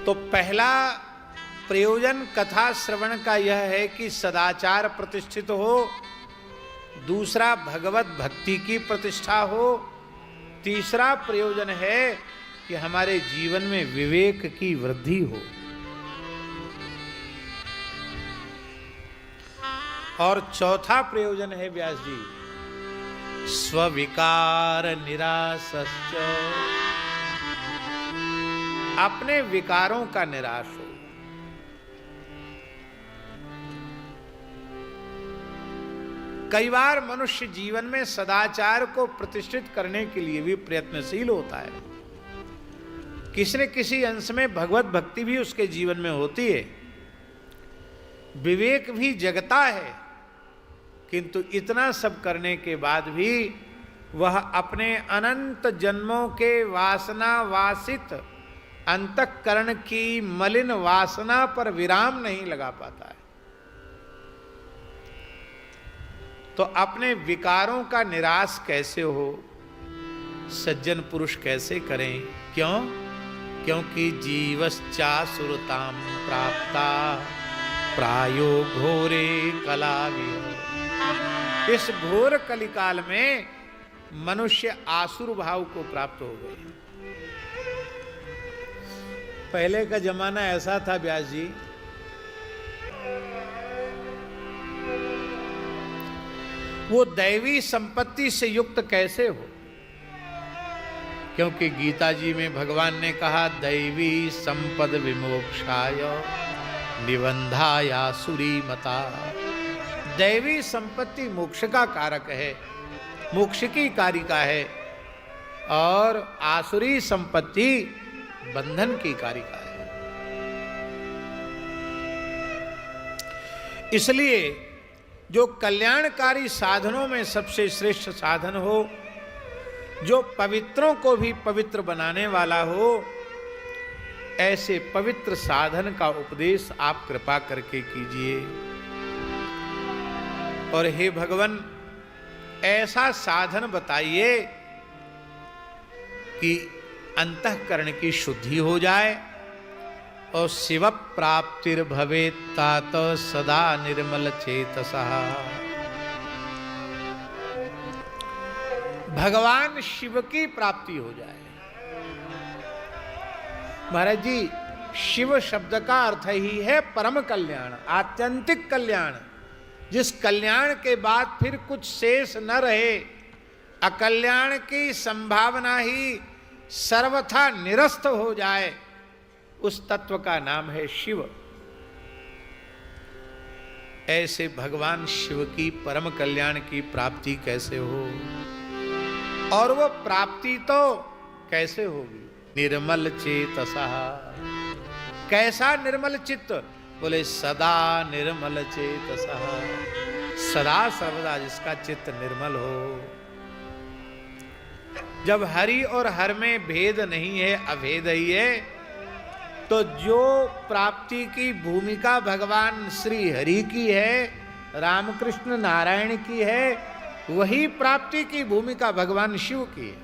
तो पहला प्रयोजन कथा श्रवण का यह है कि सदाचार प्रतिष्ठित हो, दूसरा भगवत भक्ति की प्रतिष्ठा हो, तीसरा प्रयोजन है कि हमारे जीवन में विवेक की वृद्धि हो, और चौथा प्रयोजन है व्यास जी स्विकार निरासश्च, अपने विकारों का निराश हो। कई बार मनुष्य जीवन में सदाचार को प्रतिष्ठित करने के लिए भी प्रयत्नशील होता है, किसी न किसी अंश में भगवत भक्ति भी उसके जीवन में होती है, विवेक भी जगता है, किंतु इतना सब करने के बाद भी वह अपने अनंत जन्मों के वासना वासित अंतःकरण की मलिन वासना पर विराम नहीं लगा पाता है। तो अपने विकारों का निराश कैसे हो, सज्जन पुरुष कैसे करें? क्यों? क्योंकि जीवश्चासुरताम प्राप्ता प्रायो घोरे कलाविह। इस घोर कलिकाल में मनुष्य आसुर भाव को प्राप्त हो गए। पहले का जमाना ऐसा था व्यास जी, वो दैवी संपत्ति से युक्त कैसे हो? क्योंकि गीता जी में भगवान ने कहा दैवी संपद विमोक्षाय निबंधाया सुरी मता। दैवी संपत्ति मोक्ष का कारक है, मोक्ष की कारिका है, और आसुरी संपत्ति बंधन की कारिका है। इसलिए जो कल्याणकारी साधनों में सबसे श्रेष्ठ साधन हो, जो पवित्रों को भी पवित्र बनाने वाला हो, ऐसे पवित्र साधन का उपदेश आप कृपा करके कीजिए। और हे भगवान, ऐसा साधन बताइए कि अंतःकरण की शुद्धि हो जाए और शिव प्राप्तिर भवे तात सदा निर्मल चेतसः। भगवान शिव की प्राप्ति हो जाए। महाराज जी, शिव शब्द का अर्थ ही है परम कल्याण, आत्यंतिक कल्याण। जिस कल्याण के बाद फिर कुछ शेष न रहे, अकल्याण की संभावना ही सर्वथा निरस्त हो जाए, उस तत्व का नाम है शिव। ऐसे भगवान शिव की परम कल्याण की प्राप्ति कैसे हो, और वो प्राप्ति तो कैसे होगी? निर्मल चेतसः। कैसा निर्मल चित्त? बोले सदा निर्मल चेतसः, सदा सर्वदा जिसका चित्त निर्मल हो। जब हरि और हर में भेद नहीं है, अभेद ही है, तो जो प्राप्ति की भूमिका भगवान श्री हरि की है, रामकृष्ण नारायण की है, वही प्राप्ति की भूमिका भगवान शिव की है।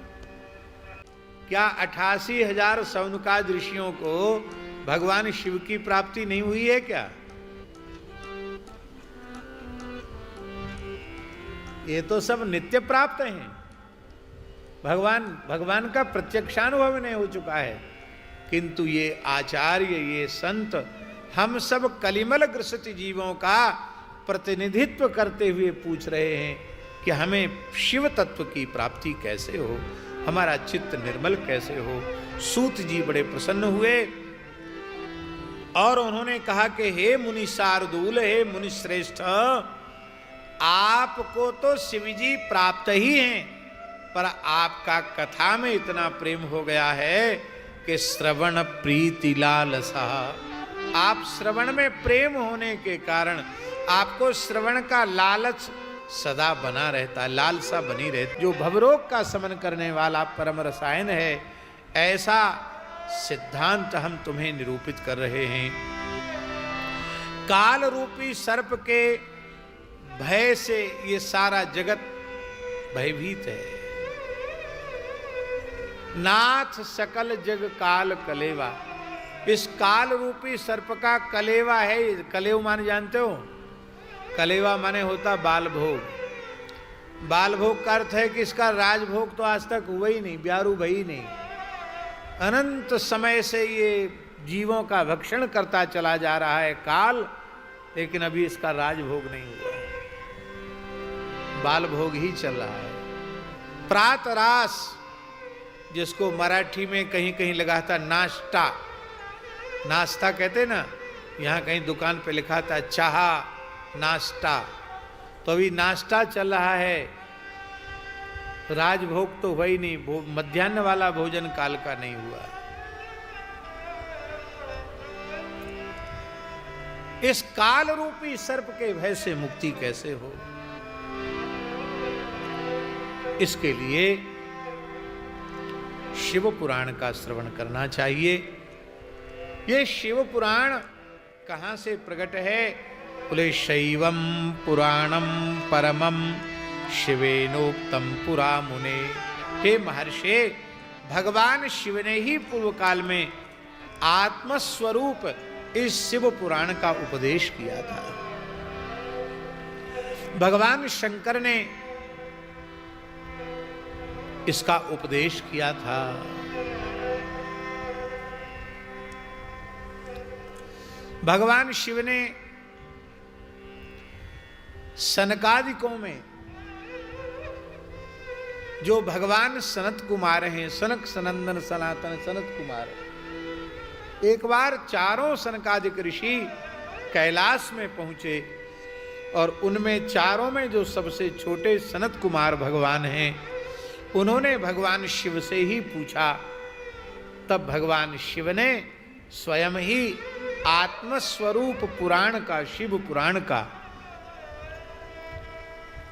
क्या 88,000 सौनकाद ऋषियों को भगवान शिव की प्राप्ति नहीं हुई है क्या? ये तो सब नित्य प्राप्त हैं। भगवान का प्रत्यक्षानुभव नहीं हो चुका है, किंतु ये आचार्य, ये संत, हम सब कलिमल ग्रसित जीवों का प्रतिनिधित्व करते हुए पूछ रहे हैं कि हमें शिव तत्व की प्राप्ति कैसे हो, हमारा चित्त निर्मल कैसे हो। सूत जी बड़े प्रसन्न हुए और उन्होंने कहा कि हे मुनि शार्दूल, हे मुनि श्रेष्ठ, आपको तो शिव जी प्राप्त ही हैं, पर आपका कथा में इतना प्रेम हो गया है कि श्रवण प्रीति लालसा। आप श्रवण में प्रेम होने के कारण आपको श्रवण का लालच सदा बना रहता है, लालसा बनी रहती। जो भवरोग का शमन करने वाला परम रसायन है, ऐसा सिद्धांत हम तुम्हें निरूपित कर रहे हैं। काल रूपी सर्प के भय से ये सारा जगत भयभीत है। नाथ सकल जग काल कलेवा, इस काल रूपी सर्प का कलेवा है। कलेव माने जानते हो? कलेवा माने होता बाल भोग। बाल भोग का अर्थ है कि इसका राजभोग तो आज तक हुआ ही नहीं, ब्यारू भई नहीं। अनंत समय से ये जीवों का भक्षण करता चला जा रहा है काल, लेकिन अभी इसका राजभोग नहीं हुआ, बाल भोग ही चल रहा है। प्रातरास, जिसको मराठी में कहीं कहीं लगा था नाश्ता, नाश्ता कहते ना, यहाँ कहीं दुकान पे लिखा था चाह नाश्ता, तो अभी नाश्ता चल रहा है, राजभोग तो हुआ ही नहीं, मध्याह्न वाला भोजन काल का नहीं हुआ। इस काल रूपी सर्प के भय से मुक्ति कैसे हो, इसके लिए शिव पुराण का श्रवण करना चाहिए। ये शिव पुराण कहां से प्रकट है? बोले शैवम पुराणम परमम शिवेनोक्तम पुरा मुने। हे महर्षि, भगवान शिव ने ही पूर्व काल में आत्मस्वरूप इस शिव पुराण का उपदेश किया था। भगवान शंकर ने इसका उपदेश किया था। भगवान शिव ने सनकादिकों में जो भगवान सनत कुमार हैं, सनक सनंदन सनातन सनत कुमार, एक बार चारों सनकादिक ऋषि कैलाश में पहुंचे और उनमें चारों में जो सबसे छोटे सनत कुमार भगवान हैं, उन्होंने भगवान शिव से ही पूछा। तब भगवान शिव ने स्वयं ही आत्मस्वरूप पुराण का, शिव पुराण का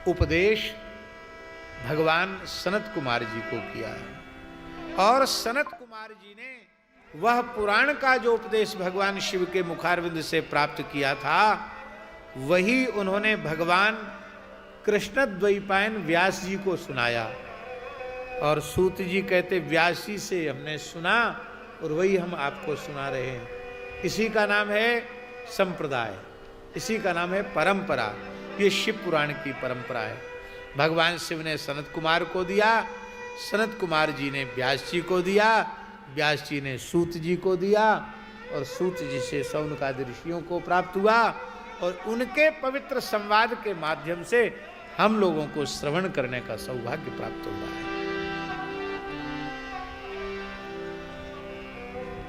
उपदेश भगवान सनत कुमार जी को किया। और सनत कुमार जी ने वह पुराण का जो उपदेश भगवान शिव के मुखारविंद से प्राप्त किया था, वही उन्होंने भगवान कृष्ण द्वैपायन व्यास जी को सुनाया। और सूत जी कहते व्यास जी से हमने सुना और वही हम आपको सुना रहे हैं। इसी का नाम है संप्रदाय, इसी का नाम है परंपरा। ये शिव पुराण की परंपरा है। भगवान शिव ने सनत कुमार को दिया, सनत कुमार जी ने व्यास जी को दिया, व्यास जी ने सूत जी को दिया, और सूत जी से सौनकादि ऋषियों को प्राप्त हुआ। और उनके पवित्र संवाद के माध्यम से हम लोगों को श्रवण करने का सौभाग्य प्राप्त हुआ है।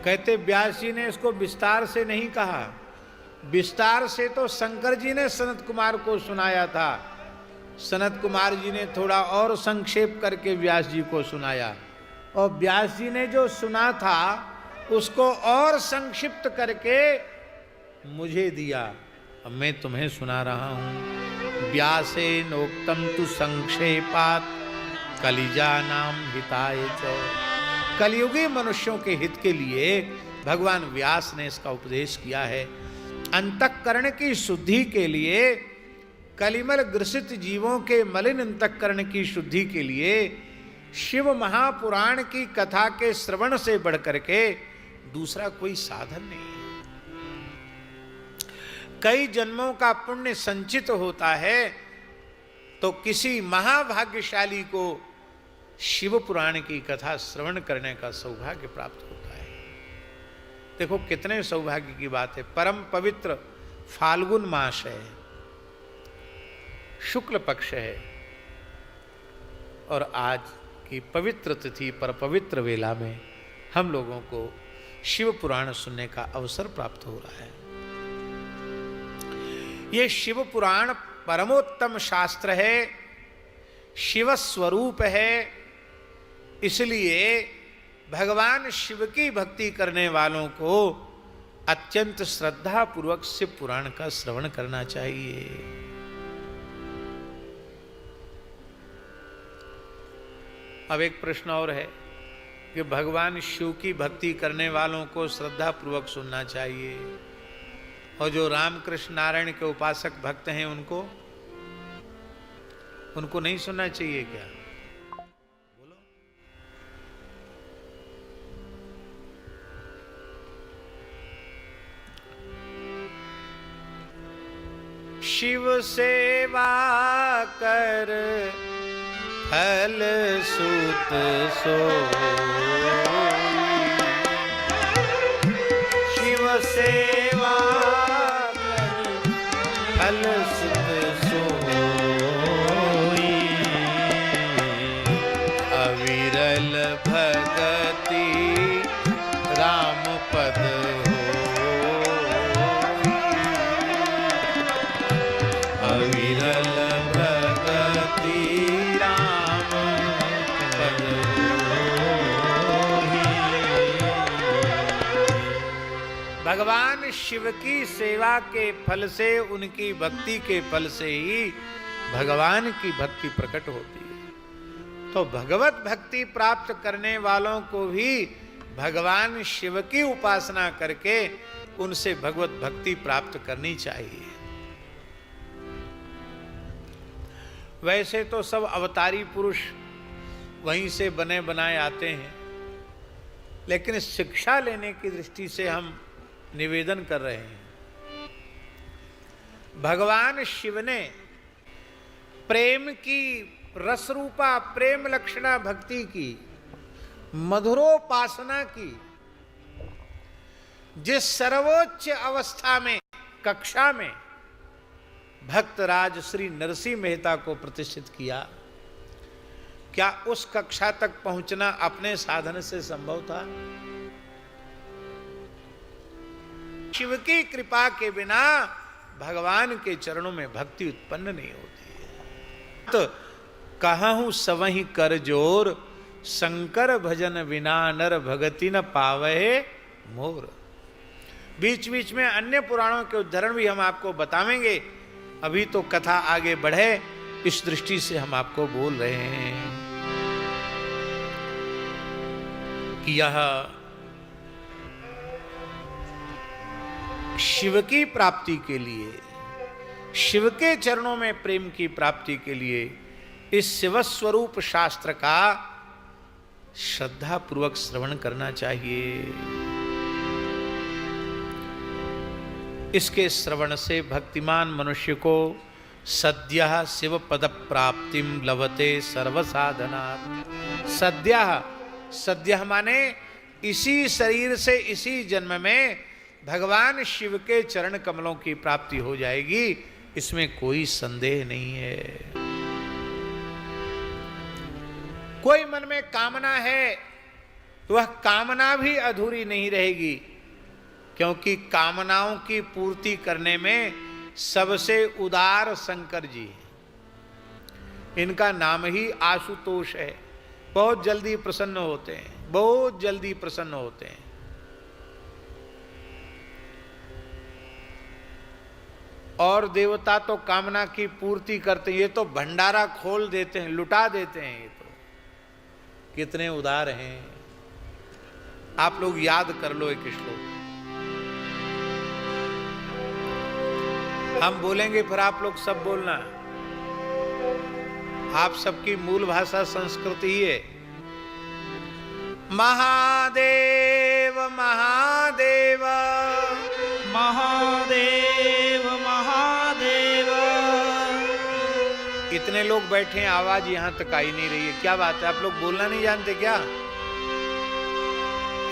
कहते व्यास जी ने इसको विस्तार से नहीं कहा, विस्तार से तो शंकर जी ने सनत कुमार को सुनाया था। सनत कुमार जी ने थोड़ा और संक्षेप करके व्यास जी को सुनाया, और व्यास जी ने जो सुना था उसको और संक्षिप्त करके मुझे दिया। अब मैं तुम्हें सुना रहा हूं। व्यासे नोक्तम तु संक्षेपात कलिजा नाम हिताय च। कलियुगी मनुष्यों के हित के लिए भगवान व्यास ने इसका उपदेश किया है। अंतःकरण की शुद्धि के लिए, कलिमल ग्रसित जीवों के मलिन अंतःकरण की शुद्धि के लिए शिव महापुराण की कथा के श्रवण से बढ़कर के दूसरा कोई साधन नहीं है। कई जन्मों का पुण्य संचित होता है तो किसी महाभाग्यशाली को शिव पुराण की कथा श्रवण करने का सौभाग्य प्राप्त होता है। देखो कितने सौभाग्य की बात है। परम पवित्र फाल्गुन मास है, शुक्ल पक्ष है, और आज की पवित्र तिथि पर पवित्र वेला में हम लोगों को शिव पुराण सुनने का अवसर प्राप्त हो रहा है। ये शिव पुराण परमोत्तम शास्त्र है, शिव स्वरूप है। इसलिए भगवान शिव की भक्ति करने वालों को अत्यंत श्रद्धा पूर्वक शिव पुराण का श्रवण करना चाहिए। अब एक प्रश्न और है कि भगवान शिव की भक्ति करने वालों को श्रद्धा पूर्वक सुनना चाहिए, और जो रामकृष्ण नारायण के उपासक भक्त हैं उनको नहीं सुनना चाहिए क्या? बोलो। शिव सेवा कर फल सुत सोई। शिव सेवा कर फल सुत सोई। अविरल भगति राम पद अविरल भगति राम पद होई। भगवान शिव की सेवा के फल से, उनकी भक्ति के फल से ही भगवान की भक्ति प्रकट होती है। तो भगवत भक्ति प्राप्त करने वालों को भी भगवान शिव की उपासना करके उनसे भगवत भक्ति प्राप्त करनी चाहिए। वैसे तो सब अवतारी पुरुष वहीं से बने बनाए आते हैं, लेकिन शिक्षा लेने की दृष्टि से हम निवेदन कर रहे हैं। भगवान शिव ने प्रेम की रसरूपा प्रेम लक्षणा भक्ति की मधुरोपासना की जिस सर्वोच्च अवस्था में कक्षा में भक्तराज श्री नरसिंह मेहता को प्रतिष्ठित किया, क्या उस कक्षा तक पहुंचना अपने साधन से संभव था? शिव की कृपा के बिना भगवान के चरणों में भक्ति उत्पन्न नहीं होती है। तो कहूं सवहीं कर जोर, शंकर भजन बिना नर भगति न पावे मोर। बीच बीच में अन्य पुराणों के उदाहरण भी हम आपको बतावेंगे। अभी तो कथा आगे बढ़े, इस दृष्टि से हम आपको बोल रहे हैं कि यह शिव की प्राप्ति के लिए, शिव के चरणों में प्रेम की प्राप्ति के लिए इस शिवस्वरूप शास्त्र का श्रद्धा पूर्वक श्रवण करना चाहिए। इसके श्रवण से भक्तिमान मनुष्य को सद्यः शिव पद प्राप्तिम लभते सर्व साधनात्। सद्यः, सद्यः माने इसी शरीर से इसी जन्म में भगवान शिव के चरण कमलों की प्राप्ति हो जाएगी, इसमें कोई संदेह नहीं है। कोई मन में कामना है तो वह कामना भी अधूरी नहीं रहेगी, क्योंकि कामनाओं की पूर्ति करने में सबसे उदार शंकर जी हैं। इनका नाम ही आशुतोष है। बहुत जल्दी प्रसन्न होते हैं, बहुत जल्दी प्रसन्न होते हैं। और देवता तो कामना की पूर्ति करते हैं, ये तो भंडारा खोल देते हैं, लुटा देते हैं। ये तो कितने उदार हैं। आप लोग याद कर लो एक श्लोक, हम बोलेंगे फिर आप लोग सब बोलना। आप सबकी मूल भाषा संस्कृत ही है। महादेव महादेव महादेव महादेव। इतने लोग बैठे हैं, आवाज यहां तक आई नहीं रही है, क्या बात है? आप लोग बोलना नहीं जानते क्या?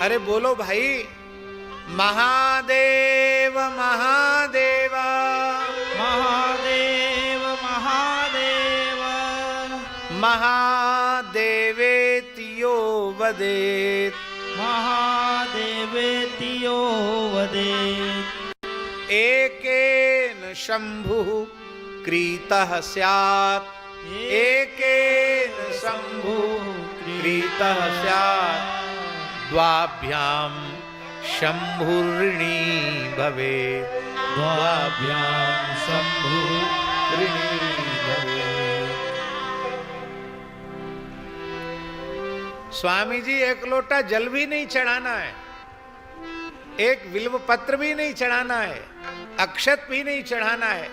अरे बोलो भाई, महादेव महादेव महादेव महादेव। महादेवेतियो वदेत् महादेवेतियो वदेत्। एकेन शंभुः क्रीतः स्यात् एकेन शंभुः क्रीतः स्यात् द्वाभ्यां शंभुर्णी भवेत् द्वाभ्यां शंभुर्णी भवेत्। स्वामी जी, एक लोटा जल भी नहीं चढ़ाना है, एक बिल्व पत्र भी नहीं चढ़ाना है, अक्षत भी नहीं चढ़ाना है।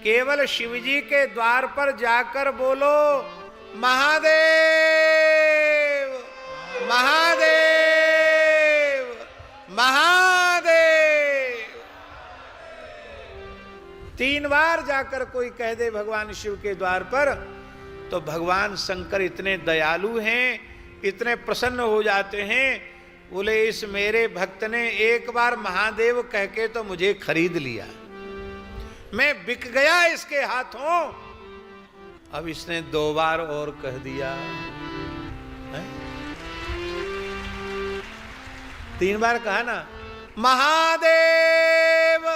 केवल शिवजी के द्वार पर जाकर बोलो महादेव महादेव महादेव। 3 बार जाकर कोई कह दे भगवान शिव के द्वार पर, तो भगवान शंकर इतने दयालु हैं, इतने प्रसन्न हो जाते हैं। बोले इस मेरे भक्त ने एक बार महादेव कह के तो मुझे खरीद लिया, मैं बिक गया इसके हाथों, अब इसने 2 बार और कह दिया है? 3 बार कहा ना, महादेव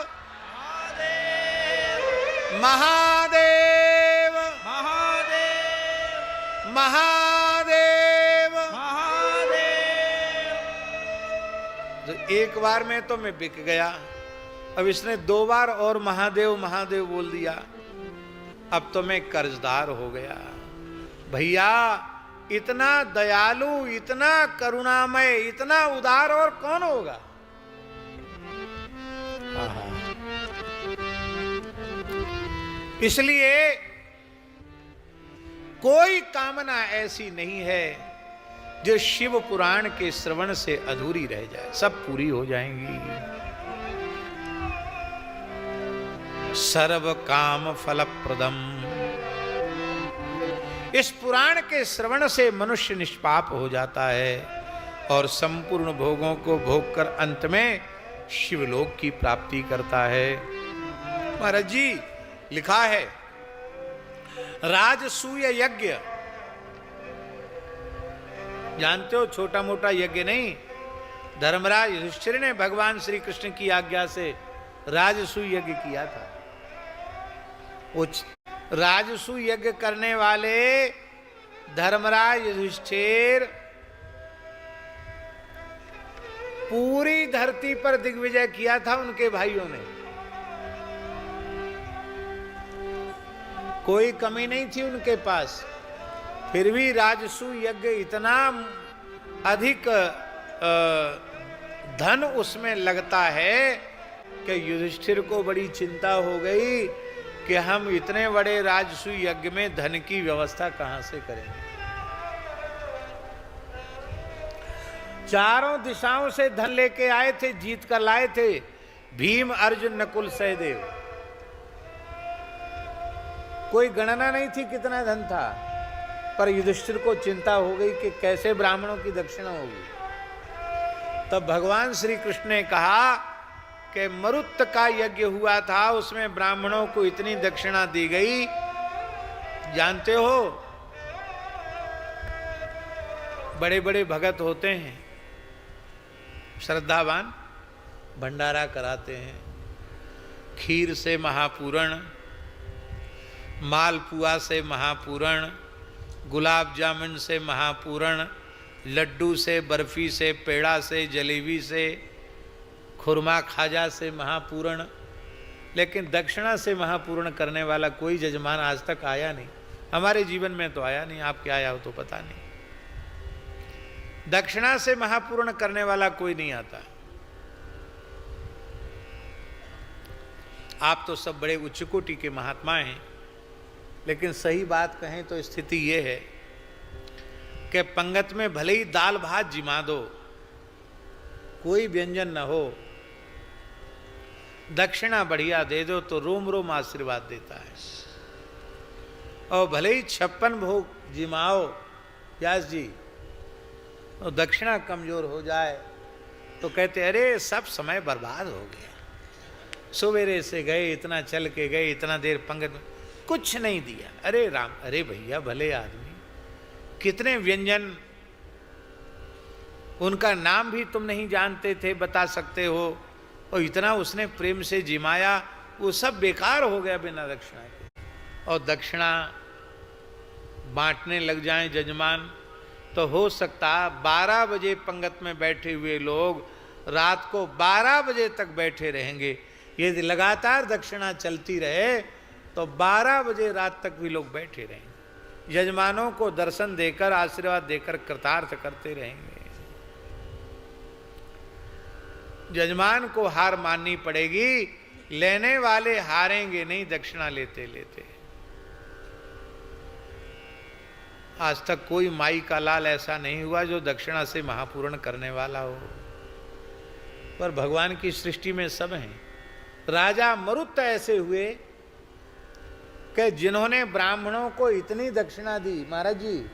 महादेव महादेव महादेव। महादेव। तो एक बार में तो मैं बिक गया, अब इसने 2 बार और महादेव महादेव बोल दिया, अब तो मैं कर्जदार हो गया। भैया इतना दयालु, इतना करुणामय, इतना उदार और कौन होगा? इसलिए कोई कामना ऐसी नहीं है जो शिव पुराण के श्रवण से अधूरी रह जाए, सब पूरी हो जाएंगी। सर्व काम फलप्रदम, इस पुराण के श्रवण से मनुष्य निष्पाप हो जाता है और संपूर्ण भोगों को भोग कर अंत में शिवलोक की प्राप्ति करता है। महाराज जी लिखा है, राजसूय यज्ञ, जानते हो छोटा मोटा यज्ञ नहीं, धर्मराज युधिष्ठिर ने भगवान श्री कृष्ण की आज्ञा से राजसूय यज्ञ किया था। वो राजसूय यज्ञ करने वाले धर्मराज युधिष्ठिर पूरी धरती पर दिग्विजय किया था उनके भाइयों ने, कोई कमी नहीं थी उनके पास, फिर भी राजसूय यज्ञ इतना अधिक धन उसमें लगता है कि युधिष्ठिर को बड़ी चिंता हो गई कि हम इतने बड़े राजसूय यज्ञ में धन की व्यवस्था कहां से करेंगे। चारों दिशाओं से धन लेके आए थे, जीत कर लाए थे, भीम अर्जुन नकुल सहदेव, कोई गणना नहीं थी कितना धन था, पर युधिष्ठिर को चिंता हो गई कि कैसे ब्राह्मणों की दक्षिणा होगी। तब भगवान श्री कृष्ण ने कहा कि मरुत का यज्ञ हुआ था, उसमें ब्राह्मणों को इतनी दक्षिणा दी गई, जानते हो बड़े बड़े भगत होते हैं, श्रद्धावान, भंडारा कराते हैं, खीर से महापूरण, मालपुआ से महापूरण, गुलाब जामुन से महापूरण, लड्डू से, बर्फी से, पेड़ा से, जलेबी से, खुरमा खाजा से महापूरण, लेकिन दक्षिणा से महापूर्ण करने वाला कोई जजमान आज तक आया नहीं। हमारे जीवन में तो आया नहीं, आपके आया हो तो पता नहीं। दक्षिणा से महापूर्ण करने वाला कोई नहीं आता। आप तो सब बड़े उच्च कोटि के महात्मा हैं, लेकिन सही बात कहें तो स्थिति यह है कि पंगत में भले ही दाल भात जिमा दो, कोई व्यंजन न हो, दक्षिणा बढ़िया दे दो तो रोम रोम आशीर्वाद देता है। और भले ही 56 भोग जिमाओ व्यास जी, तो दक्षिणा कमजोर हो जाए तो कहते अरे सब समय बर्बाद हो गया, सवेरे से गए, इतना चल के गए, इतना देर पंगत में कुछ नहीं दिया। अरे राम, अरे भैया भले आदमी, कितने व्यंजन, उनका नाम भी तुम नहीं जानते थे, बता सकते हो, और इतना उसने प्रेम से जिमाया, वो सब बेकार हो गया बिना दक्षिणा के। और दक्षिणा बांटने लग जाएं जजमान तो हो सकता 12 बजे पंगत में बैठे हुए लोग रात को 12 बजे तक बैठे रहेंगे। यदि लगातार दक्षिणा चलती रहे तो 12 बजे रात तक भी लोग बैठे रहेंगे, यजमानों को दर्शन देकर, आशीर्वाद देकर कृतार्थ करते रहेंगे। यजमान को हार माननी पड़ेगी, लेने वाले हारेंगे नहीं दक्षिणा लेते लेते। आज तक कोई माई का लाल ऐसा नहीं हुआ जो दक्षिणा से महापूर्ण करने वाला हो, पर भगवान की सृष्टि में सब हैं। राजा मरुत ऐसे हुए कि जिन्होंने ब्राह्मणों को इतनी दक्षिणा दी, महाराज जी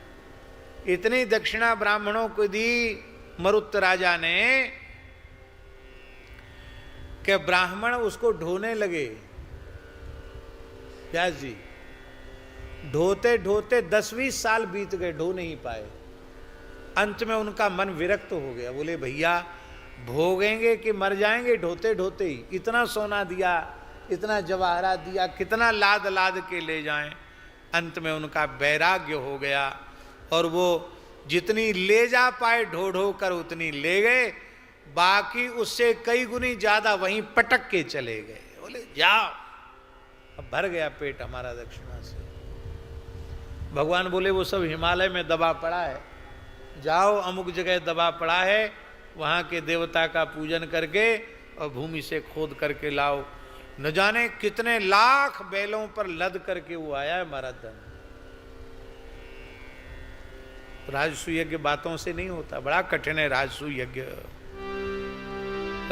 इतनी दक्षिणा ब्राह्मणों को दी मरुत राजा ने, कि ब्राह्मण उसको ढोने लगे। व्यास जी ढोते ढोते 10-20 साल बीत गए, ढो नहीं पाए। अंत में उनका मन विरक्त हो गया, बोले भैया भोगेंगे कि मर जाएंगे ढोते ढोते ही। इतना सोना दिया, इतना जवाहरात दिया, कितना लाद लाद के ले जाएं। अंत में उनका वैराग्य हो गया और वो जितनी ले जा पाए ढो ढो कर उतनी ले गए, बाकी उससे कई गुनी ज्यादा वहीं पटक के चले गए। बोले जाओ, अब भर गया पेट हमारा दक्षिणा से। भगवान बोले वो सब हिमालय में दबा पड़ा है, जाओ अमुक जगह दबा पड़ा है, वहां के देवता का पूजन करके और भूमि से खोद करके लाओ। न जाने कितने लाख बैलों पर लद करके वो आया है महाराज धन। राजसू यज्ञ बातों से नहीं होता, बड़ा कठिन है राजसू यज्ञ।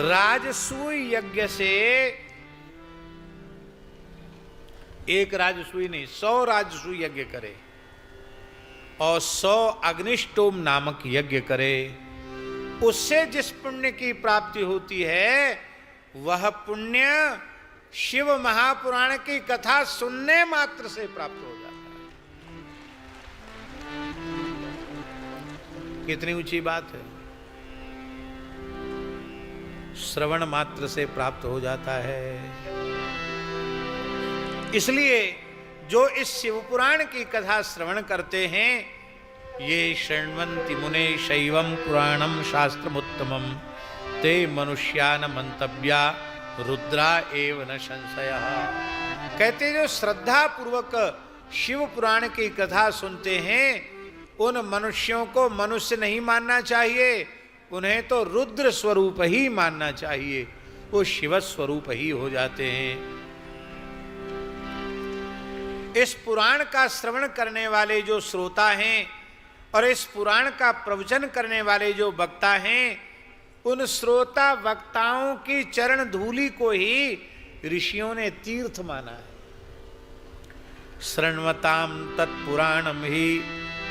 राजसूय यज्ञ से एक राजसूय नहीं 100 राजसूय यज्ञ करे और 100 अग्निष्टोम नामक यज्ञ करे, उससे जिस पुण्य की प्राप्ति होती है वह पुण्य शिव महापुराण की कथा सुनने मात्र से प्राप्त हो जाता है। कितनी ऊंची बात है, श्रवण मात्र से प्राप्त हो जाता है। इसलिए जो इस शिव पुराण की कथा श्रवण करते हैं, ये शृण्वन्ति मुने शैवम पुराणम शास्त्रमुत्तमम ते मनुष्यान मंतव्या रुद्रा एव न संशयः। कहते जो श्रद्धा पूर्वक शिव पुराण की कथा सुनते हैं, उन मनुष्यों को मनुष्य नहीं मानना चाहिए, उन्हें तो रुद्र स्वरूप ही मानना चाहिए, वो शिव स्वरूप ही हो जाते हैं। इस पुराण का श्रवण करने वाले जो श्रोता हैं और इस पुराण का प्रवचन करने वाले जो वक्ता हैं, उन श्रोता वक्ताओं की चरण धूलि को ही ऋषियों ने तीर्थ माना है। शृण्वताम तत्पुराणम ही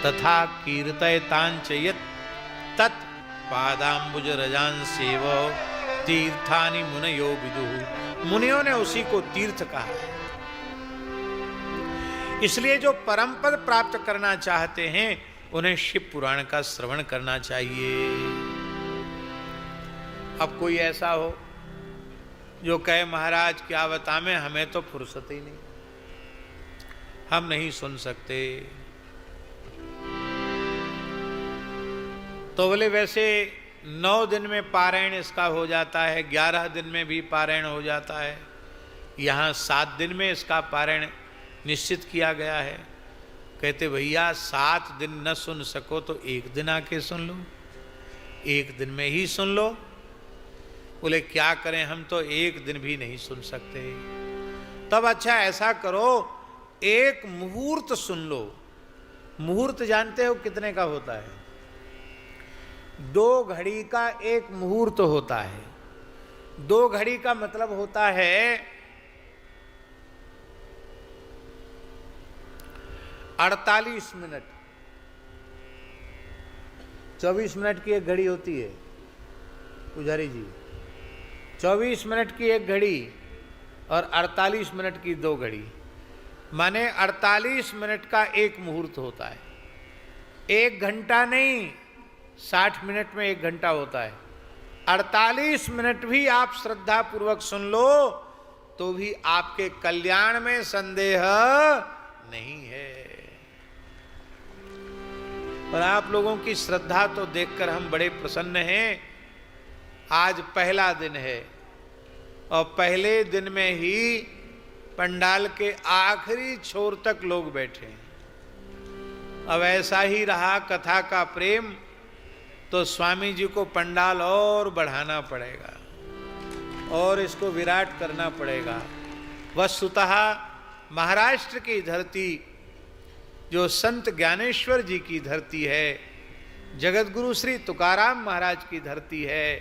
तथा कीर्तयतांच यत् तत् पादाम्बुज रजान सेव तीर्थानि मुनयो विदुः। मुनियों ने उसी को तीर्थ कहा है। इसलिए जो परम पद प्राप्त करना चाहते हैं उन्हें शिव पुराण का श्रवण करना चाहिए। अब कोई ऐसा हो जो कहे महाराज क्या बताएं, हमें तो फुर्सत ही नहीं, हम नहीं सुन सकते। तो बोले वैसे 9 दिन में पारायण इसका हो जाता है, 11 दिन में भी पारायण हो जाता है, यहाँ 7 दिन में इसका पारायण निश्चित किया गया है। कहते भैया 7 दिन न सुन सको तो 1 दिन आके सुन लो, 1 दिन में ही सुन लो। बोले क्या करें, हम तो 1 दिन भी नहीं सुन सकते। तब अच्छा ऐसा करो, 1 मुहूर्त सुन लो। मुहूर्त जानते हो कितने का होता है? 2 घड़ी का 1 मुहूर्त होता है। 2 घड़ी का मतलब होता है 48 मिनट। 24 मिनट की एक घड़ी होती है पुजारी जी, 24 मिनट की एक घड़ी और 48 मिनट की 2 घड़ी, माने 48 मिनट का 1 मुहूर्त होता है। 1 घंटा नहीं, 60 मिनट में 1 घंटा होता है। 48 मिनट भी आप श्रद्धा पूर्वक सुन लो तो भी आपके कल्याण में संदेह नहीं है। और आप लोगों की श्रद्धा तो देखकर हम बड़े प्रसन्न हैं। आज पहला दिन है और पहले दिन में ही पंडाल के आखिरी छोर तक लोग बैठे हैं। अब ऐसा ही रहा कथा का प्रेम तो स्वामी जी को पंडाल और बढ़ाना पड़ेगा और इसको विराट करना पड़ेगा। वस्तुतः महाराष्ट्र की धरती जो संत ज्ञानेश्वर जी की धरती है, जगत गुरु श्री तुकाराम महाराज की धरती है,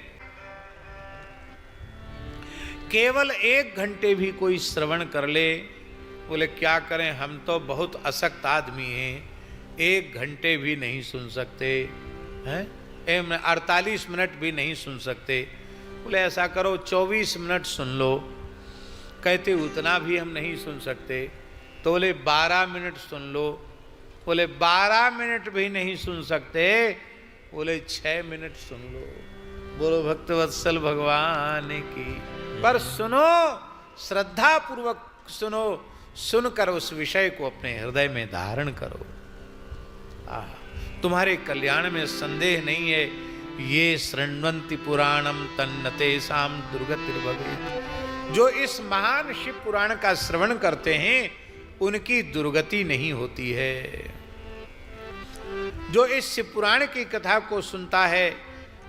केवल 1 घंटे भी कोई श्रवण कर ले बोले क्या करें, हम तो बहुत असक्त आदमी हैं, 1 घंटे भी नहीं सुन सकते हैं, 48 मिनट भी नहीं सुन सकते। बोले ऐसा करो 24 मिनट सुन लो। कहते उतना भी हम नहीं सुन सकते। तो बोले 12 मिनट सुन लो। बोले 12 मिनट भी नहीं सुन सकते। बोले 6 मिनट सुन लो। बोलो भक्तवत्सल भगवान की। पर सुनो, श्रद्धा पूर्वक सुनो, सुनकर उस विषय को अपने हृदय में धारण करो। तुम्हारे कल्याण में संदेह नहीं है। ये शृण्वन्ति पुराणम तन्नते साम दुर्गतिर्भवेत्। जो इस महान शिव पुराण का श्रवण करते हैं उनकी दुर्गति नहीं होती है। जो इस शिव पुराण की कथा को सुनता है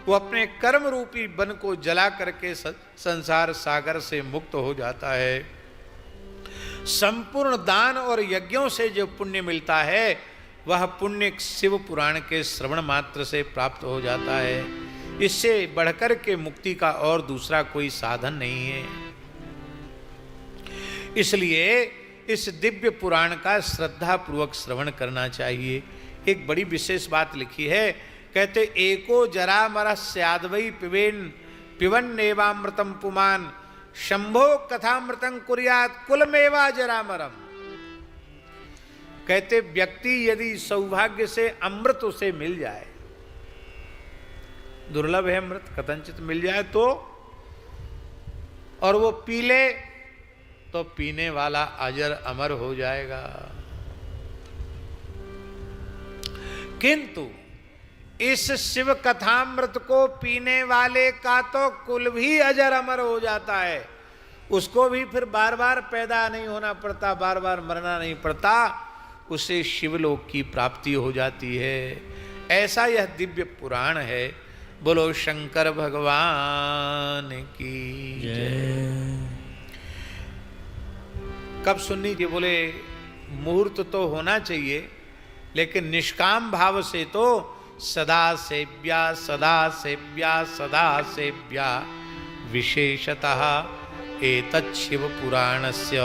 वो अपने कर्म रूपी वन को जला करके संसार सागर से मुक्त हो जाता है। संपूर्ण दान और यज्ञों से जो पुण्य मिलता है वह पुण्य शिव पुराण के श्रवण मात्र से प्राप्त हो जाता है। इससे बढ़कर के मुक्ति का और दूसरा कोई साधन नहीं है। इसलिए इस दिव्य पुराण का श्रद्धा पूर्वक श्रवण करना चाहिए। एक बड़ी विशेष बात लिखी है, कहते एको जरा मरः स्याद्वै पिबन नेवामृतम पुमान शंभो कथामृतं कुर्यात् कुलमेवा जरामरम। कहते व्यक्ति यदि सौभाग्य से अमृत उसे मिल जाए, दुर्लभ है अमृत, कथनचित मिल जाए तो, और वो पी ले तो पीने वाला अजर अमर हो जाएगा। किंतु इस शिव कथामृत को पीने वाले का तो कुल भी अजर अमर हो जाता है। उसको भी फिर बार बार पैदा नहीं होना पड़ता, बार बार मरना नहीं पड़ता, उसे शिवलोक की प्राप्ति हो जाती है। ऐसा यह दिव्य पुराण है। बोलो शंकर भगवान की जय। कब सुननी थी? बोले मुहूर्त तो होना चाहिए, लेकिन निष्काम भाव से तो सदा सेव्या सदा सेव्या सदा सेव्या विशेषतः एतत् शिव पुराणस्य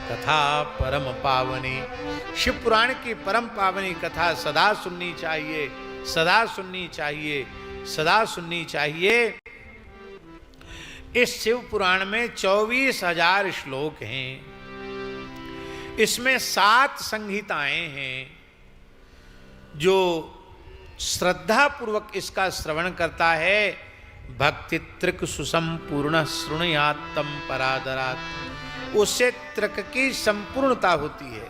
कथा परम पावनी। शिव पुराण की परम पावनी कथा सदा सुननी चाहिए, सदा सुननी चाहिए, सदा सुननी चाहिए। इस शिव पुराण में 24,000 श्लोक हैं। इसमें 7 संहिताएं हैं। जो श्रद्धा पूर्वक इसका श्रवण करता है भक्ति त्रिक सुसंपूर्ण शृणुयात्तम परादरात्, उससे त्रिक की संपूर्णता होती है,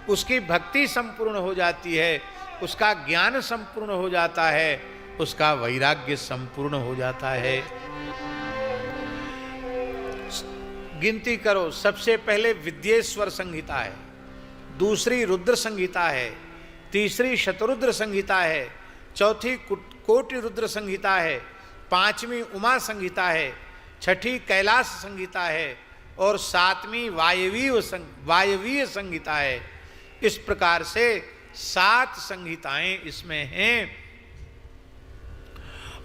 उसकी भक्ति संपूर्ण हो जाती है, उसका ज्ञान संपूर्ण हो जाता है, उसका वैराग्य संपूर्ण हो जाता है। गिनती करो, सबसे पहले विद्येश्वर संहिता है, दूसरी रुद्र संहिता है, तीसरी शतरुद्र संहिता है, चौथी कोटि रुद्र संहिता है, 5वीं उमा संहिता है, 6ठी कैलाश संहिता है और 7वीं वायवीय संहिता है। इस प्रकार से 7 संहिताएं इसमें हैं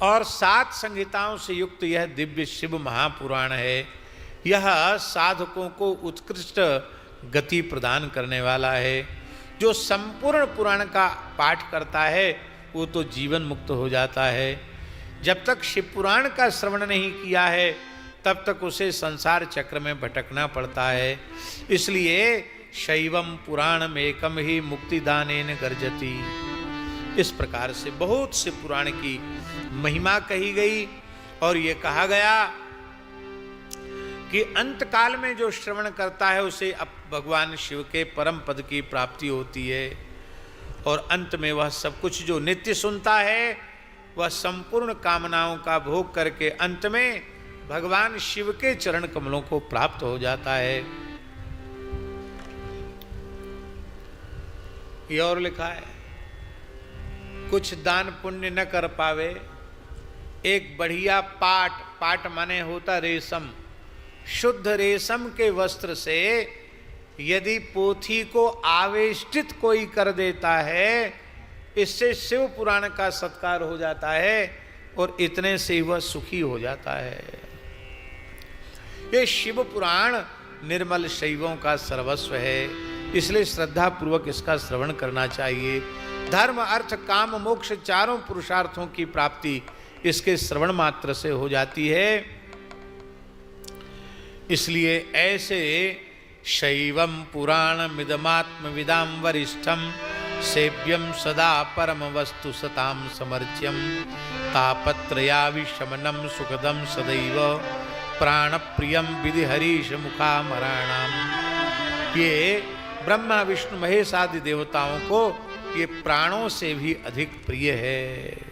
और 7 संहिताओं से युक्त यह दिव्य शिव महापुराण है। यह साधकों को उत्कृष्ट गति प्रदान करने वाला है। जो संपूर्ण पुराण का पाठ करता है वो तो जीवन मुक्त हो जाता है। जब तक शिव पुराण का श्रवण नहीं किया है तब तक उसे संसार चक्र में भटकना पड़ता है। इसलिए शैवम पुराणम एकम ही मुक्तिदानेन गर्जति। इस प्रकार से बहुत से पुराण की महिमा कही गई और ये कहा गया कि अंत काल में जो श्रवण करता है उसे अब भगवान शिव के परम पद की प्राप्ति होती है और अंत में वह सब कुछ जो नित्य सुनता है वह संपूर्ण कामनाओं का भोग करके अंत में भगवान शिव के चरण कमलों को प्राप्त हो जाता है। ये और लिखा है, कुछ दान पुण्य न कर पावे, एक बढ़िया पाट माने होता रेशम, शुद्ध रेशम के वस्त्र से यदि पोथी को आवेष्टित कोई कर देता है, इससे शिव पुराण का सत्कार हो जाता है और इतने से वह सुखी हो जाता है। ये शिव पुराण निर्मल शैवों का सर्वस्व है, इसलिए श्रद्धा पूर्वक इसका श्रवण करना चाहिए। धर्म अर्थ काम मोक्ष चारों पुरुषार्थों की प्राप्ति इसके श्रवण मात्र से हो जाती है। इसलिए ऐसे शैवम पुराण मिदमात्म विदाम वरिष्ठम सेव्यम सदा परम वस्तु सताम समर्च्यम तापत्रया विशमनम सुखदम सदैव प्राण प्रियम विधि हरीश मुखामराणाम। ये ब्रह्मा विष्णु महेश आदि देवताओं को ये प्राणों से भी अधिक प्रिय है।